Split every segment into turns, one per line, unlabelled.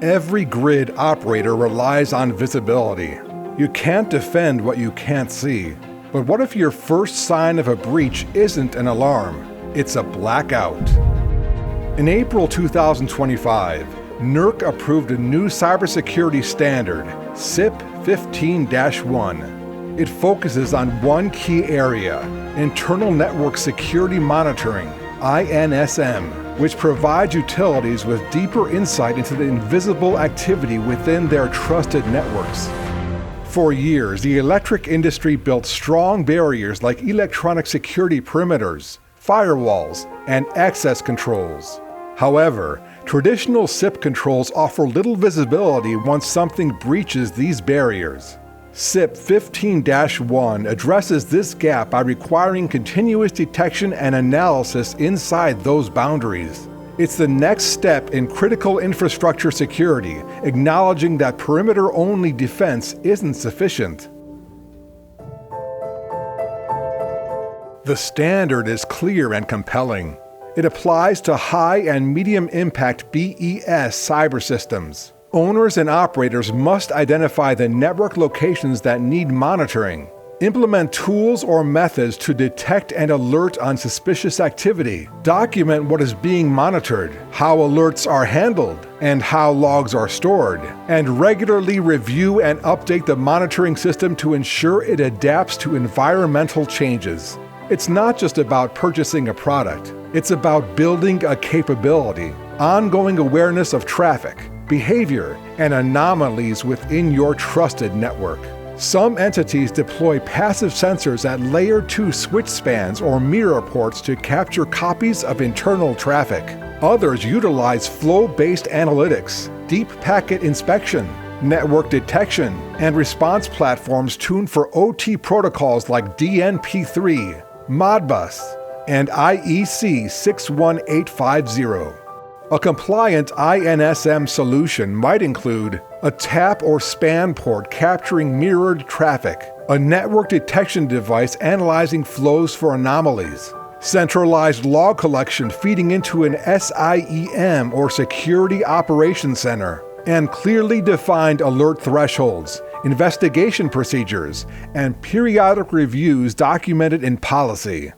Every grid operator relies on visibility. You can't defend what you can't see. But what if your first sign of a breach isn't an alarm? It's a blackout. In April 2025, NERC approved a new cybersecurity standard, CIP-015-1. It focuses on one key area, internal network security monitoring, INSM, which provides utilities with deeper insight into the invisible activity within their trusted networks. For years, the electric industry built strong barriers like electronic security perimeters, firewalls, and access controls. However, traditional CIP controls offer little visibility once something breaches these barriers. CIP-015-1 addresses this gap by requiring continuous detection and analysis inside those boundaries. It's the next step in critical infrastructure security, acknowledging that perimeter-only defense isn't sufficient. The standard is clear and compelling. It applies to high and medium impact BES cyber systems. Owners and operators must identify the network locations that need monitoring, implement tools or methods to detect and alert on suspicious activity, document what is being monitored, how alerts are handled, and how logs are stored, and regularly review and update the monitoring system to ensure it adapts to environmental changes. It's not just about purchasing a product, it's about building a capability, ongoing awareness of traffic, behavior, and anomalies within your trusted network. Some entities deploy passive sensors at Layer 2 switch spans or mirror ports to capture copies of internal traffic. Others utilize flow-based analytics, deep packet inspection, network detection, and response platforms tuned for OT protocols like DNP3, Modbus, and IEC 61850. A compliant INSM solution might include a tap or span port capturing mirrored traffic, a network detection device analyzing flows for anomalies, centralized log collection feeding into an SIEM or Security Operations Center, and clearly defined alert thresholds, investigation procedures, and periodic reviews documented in policy.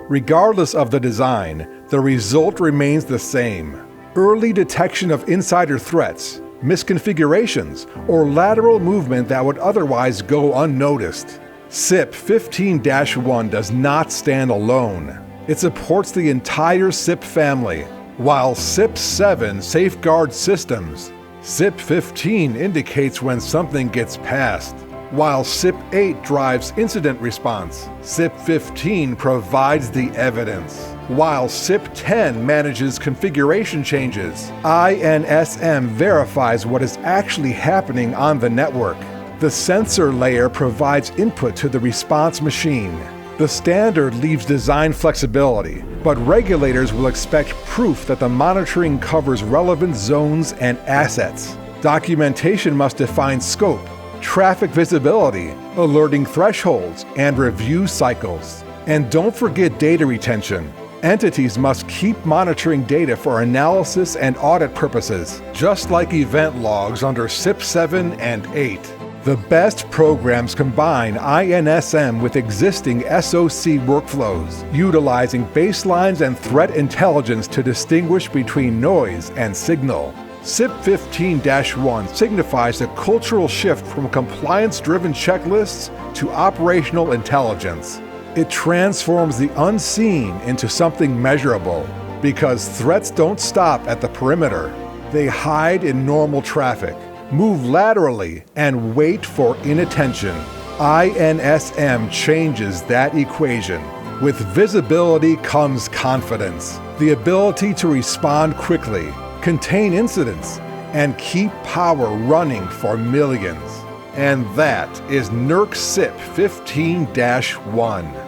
Regardless of the design, the result remains the same. Early detection of insider threats, misconfigurations, or lateral movement that would otherwise go unnoticed. CIP-015-1 does not stand alone. It supports the entire CIP family, while CIP-7 safeguards systems. CIP-15 indicates when something gets passed, while CIP-8 drives incident response. CIP-15 provides the evidence, while CIP-10 manages configuration changes. INSM verifies what is actually happening on the network. The sensor layer provides input to the response machine. The standard leaves design flexibility, but regulators will expect proof that the monitoring covers relevant zones and assets. Documentation must define scope, traffic visibility, alerting thresholds, and review cycles. And don't forget data retention. Entities must keep monitoring data for analysis and audit purposes, just like event logs under CIP-7 and 8. The best programs combine INSM with existing SOC workflows, utilizing baselines and threat intelligence to distinguish between noise and signal. CIP-15-1 signifies a cultural shift from compliance-driven checklists to operational intelligence. It transforms the unseen into something measurable, because threats don't stop at the perimeter. They hide in normal traffic, move laterally, and wait for inattention. INSM changes that equation. With visibility comes confidence, the ability to respond quickly, contain incidents, and keep power running for millions. And that is NERC CIP-15-1.